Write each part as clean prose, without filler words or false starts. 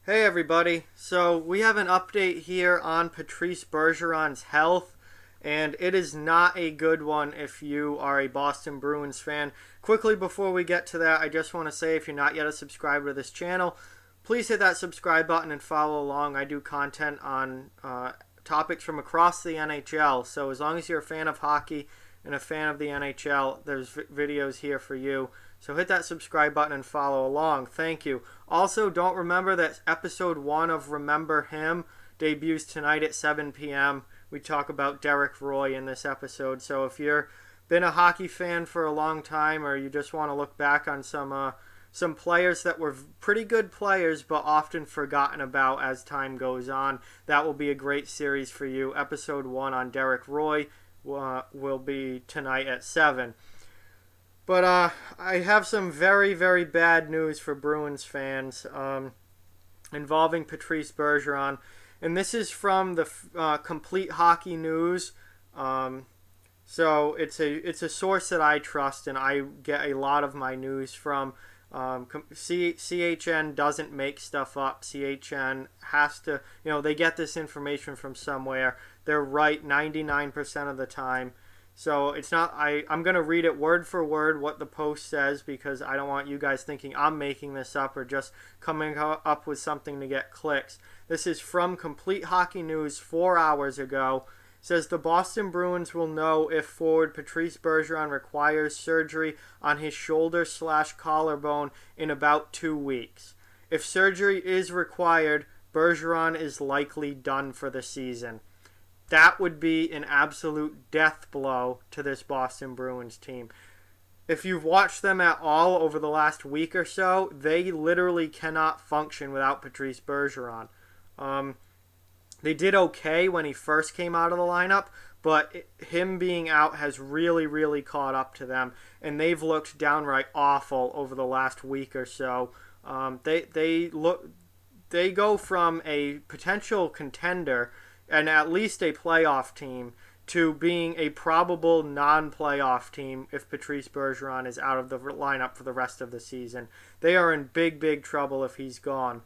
Hey everybody, so we have an update here on Patrice Bergeron's health, and it is not a good one if you are a Boston Bruins fan. Quickly before we get to that, I just want to say if you're not yet a subscriber to this channel, please hit that subscribe button and follow along. I do content on topics from across the NHL, so as long as you're a fan of hockey and a fan of the NHL, there's videos here for you. So hit that subscribe button and follow along. Thank you. Also, don't remember that episode 1 of Remember Him debuts tonight at 7 p.m. We talk about Derek Roy in this episode. So if you've been a hockey fan for a long time, or you just want to look back on some players that were pretty good players but often forgotten about as time goes on, that will be a great series for you. Episode 1 on Derek Roy will be tonight at 7. But I have some very, very bad news for Bruins fans involving Patrice Bergeron. And this is from the Complete Hockey News. So it's a source that I trust, and I get a lot of my news from. CHN doesn't make stuff up. CHN has to, they get this information from somewhere. They're right 99% of the time. So it's not, I'm going to read it word for word what the post says, because I don't want you guys thinking I'm making this up or just coming up with something to get clicks. This is from Complete Hockey News 4 hours ago. It says the Boston Bruins will know if forward Patrice Bergeron requires surgery on his shoulder/collarbone in about 2 weeks. If surgery is required, Bergeron is likely done for the season. That would be an absolute death blow to this Boston Bruins team. If you've watched them at all over the last week or so, they literally cannot function without Patrice Bergeron. They did okay when he first came out of the lineup, but him being out has really, really caught up to them, and they've looked downright awful over the last week or so. They go from a potential contender and at least a playoff team to being a probable non-playoff team if Patrice Bergeron is out of the lineup for the rest of the season. They are in big, big trouble if he's gone.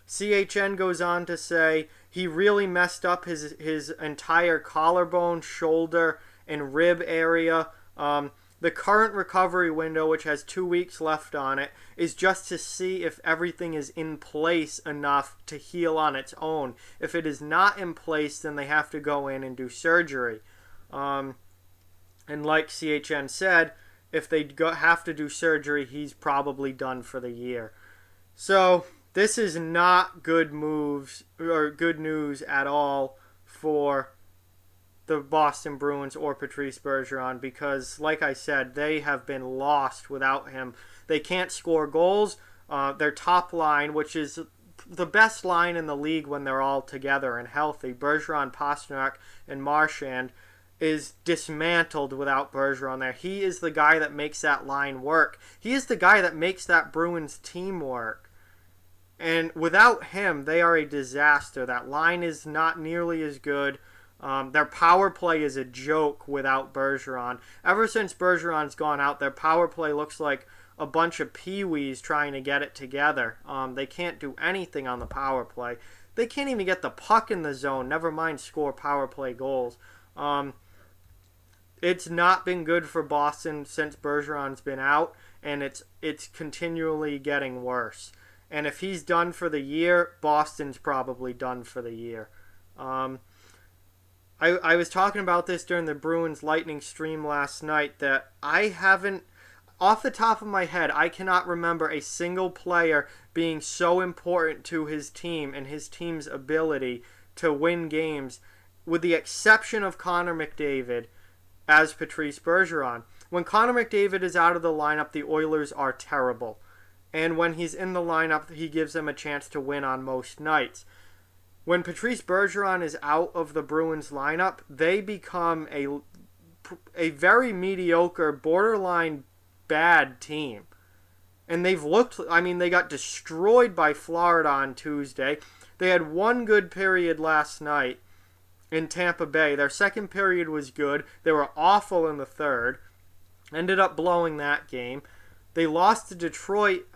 CHN goes on to say he really messed up his entire collarbone, shoulder, and rib area. The current recovery window, which has 2 weeks left on it, is just to see if everything is in place enough to heal on its own. If it is not in place, then they have to go in and do surgery. And like CHN said, if they have to do surgery, he's probably done for the year. So this is not good moves or good news at all for the Boston Bruins or Patrice Bergeron, because, like I said, they have been lost without him. They can't score goals. Their top line, which is the best line in the league when they're all together and healthy, Bergeron, Pastrnak, and Marchand, is dismantled without Bergeron there. He is the guy that makes that line work. He is the guy that makes that Bruins team work. And without him, they are a disaster. That line is not nearly as good. Their power play is a joke without Bergeron. Ever since Bergeron's gone out, their power play looks like a bunch of peewees trying to get it together. They can't do anything on the power play. They can't even get the puck in the zone, never mind score power play goals. It's not been good for Boston since Bergeron's been out, and it's continually getting worse. And if he's done for the year, Boston's probably done for the year. I was talking about this during the Bruins Lightning stream last night, that I haven't, off the top of my head, I cannot remember a single player being so important to his team and his team's ability to win games, with the exception of Connor McDavid, as Patrice Bergeron. When Connor McDavid is out of the lineup, the Oilers are terrible. And when he's in the lineup, he gives them a chance to win on most nights. When Patrice Bergeron is out of the Bruins lineup, they become a very mediocre, borderline bad team. And they got destroyed by Florida on Tuesday. They had one good period last night in Tampa Bay. Their second period was good. They were awful in the third. Ended up blowing that game. They lost to Detroit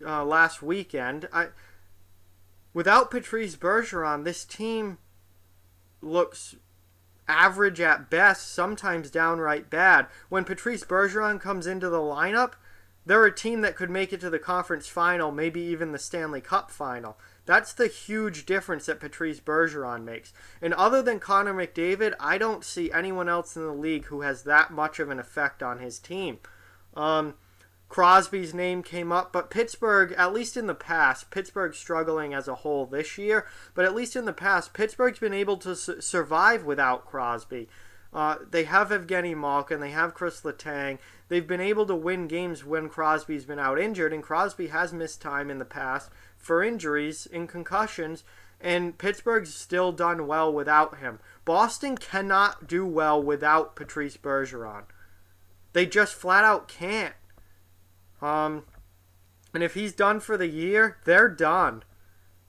last weekend. Without Patrice Bergeron, this team looks average at best, sometimes downright bad. When Patrice Bergeron comes into the lineup, they're a team that could make it to the conference final, maybe even the Stanley Cup final. That's the huge difference that Patrice Bergeron makes. And other than Connor McDavid, I don't see anyone else in the league who has that much of an effect on his team. Crosby's name came up, but Pittsburgh, at least in the past, Pittsburgh's struggling as a whole this year, but at least in the past, Pittsburgh's been able to survive without Crosby. They have Evgeny Malkin, they have Chris Letang. They've been able to win games when Crosby's been out injured, and Crosby has missed time in the past for injuries and concussions, and Pittsburgh's still done well without him. Boston cannot do well without Patrice Bergeron. They just flat out can't. And if he's done for the year, they're done.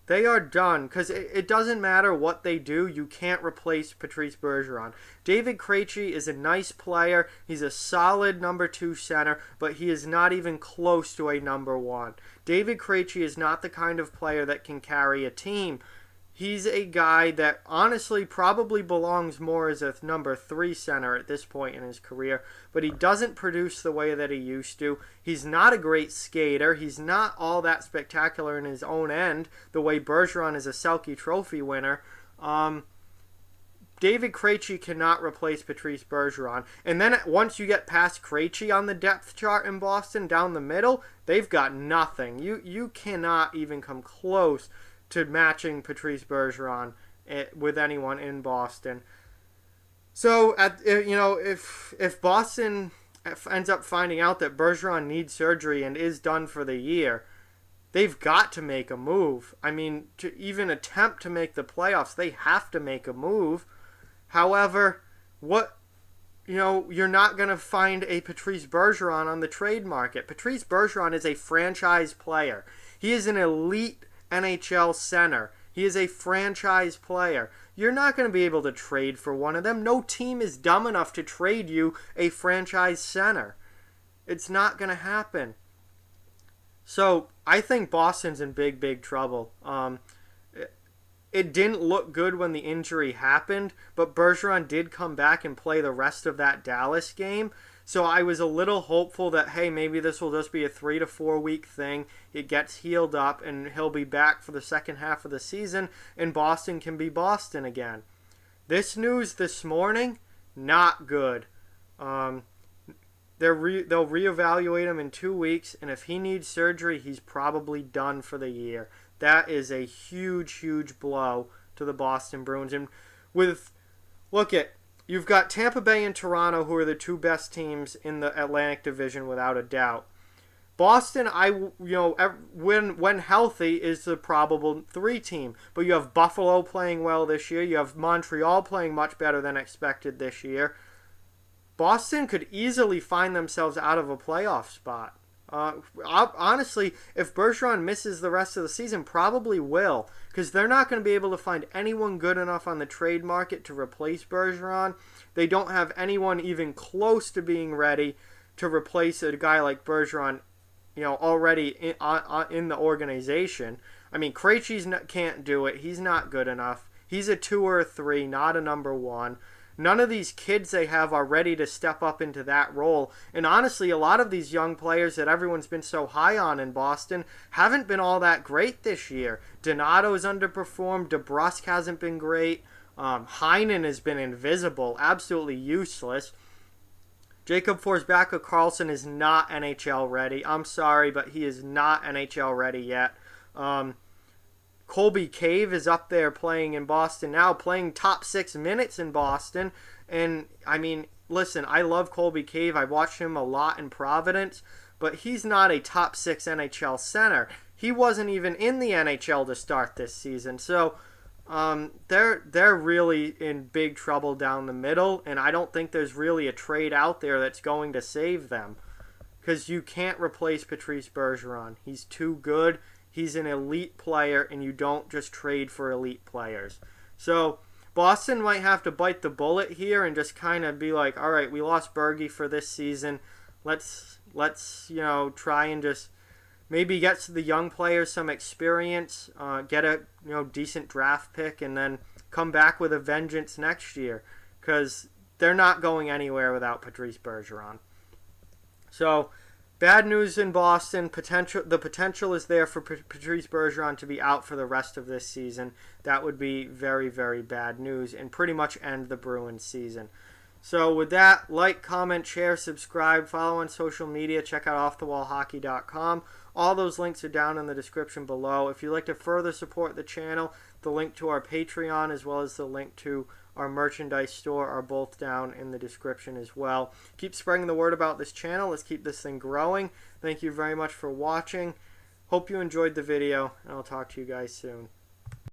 They are done, because it doesn't matter what they do, you can't replace Patrice Bergeron. David Krejci is a nice player, he's a solid number 2 center, but he is not even close to a number 1. David Krejci is not the kind of player that can carry a team. He's a guy that honestly probably belongs more as a number 3 center at this point in his career, but he doesn't produce the way that he used to. He's not a great skater. He's not all that spectacular in his own end, the way Bergeron is a Selke Trophy winner. David Krejci cannot replace Patrice Bergeron. And then once you get past Krejci on the depth chart in Boston, down the middle, they've got nothing. You cannot even come close to matching Patrice Bergeron with anyone in Boston. So, if Boston ends up finding out that Bergeron needs surgery and is done for the year, they've got to make a move. I mean, to even attempt to make the playoffs, they have to make a move. However, you're not going to find a Patrice Bergeron on the trade market. Patrice Bergeron is a franchise player. He is an elite NHL center. He is a franchise player. You're not going to be able to trade for one of them. No team is dumb enough to trade you a franchise center. It's not going to happen. So I think Boston's in big, big trouble. It didn't look good when the injury happened, but Bergeron did come back and play the rest of that Dallas game. So I was a little hopeful that, hey, maybe this will just be a 3 to 4 week thing. It gets healed up and he'll be back for the second half of the season and Boston can be Boston again. This news this morning, not good. They'll reevaluate him in 2 weeks, and if he needs surgery, he's probably done for the year. That is a huge, huge blow to the Boston Bruins. And you've got Tampa Bay and Toronto, who are the 2 best teams in the Atlantic Division without a doubt. Boston, when healthy, is the probable 3 team. But you have Buffalo playing well this year. You have Montreal playing much better than expected this year. Boston could easily find themselves out of a playoff spot. Honestly, if Bergeron misses the rest of the season, probably will, because they're not going to be able to find anyone good enough on the trade market to replace Bergeron. They don't have anyone even close to being ready to replace a guy like Bergeron, already in the organization. I mean, Krejci can't do it. He's not good enough. He's a 2 or a 3, not a number 1. None of these kids they have are ready to step up into that role. And honestly, a lot of these young players that everyone's been so high on in Boston haven't been all that great this year. Donato's underperformed. DeBrusk hasn't been great. Heinen has been invisible, absolutely useless. Jacob Forsbacka-Karlsson is not NHL ready. I'm sorry, but he is not NHL ready yet. Colby Cave is up there playing in Boston now, playing top 6 minutes in Boston. And, I mean, listen, I love Colby Cave. I watched him a lot in Providence, but he's not a top 6 NHL center. He wasn't even in the NHL to start this season. So, they're really in big trouble down the middle, and I don't think there's really a trade out there that's going to save them, because you can't replace Patrice Bergeron. He's too good. He's an elite player, and you don't just trade for elite players. So Boston might have to bite the bullet here and just kind of be like, all right, we lost Bergie for this season. Let's try and just maybe gets the young players some experience, get a decent draft pick, and then come back with a vengeance next year, because they're not going anywhere without Patrice Bergeron. So, bad news in Boston. The potential is there for Patrice Bergeron to be out for the rest of this season. That would be very, very bad news and pretty much end the Bruins season. So with that, like, comment, share, subscribe, follow on social media, check out offthewallhockey.com. All those links are down in the description below. If you'd like to further support the channel, the link to our Patreon as well as the link to our merchandise store are both down in the description as well. Keep spreading the word about this channel. Let's keep this thing growing. Thank you very much for watching. Hope you enjoyed the video, and I'll talk to you guys soon.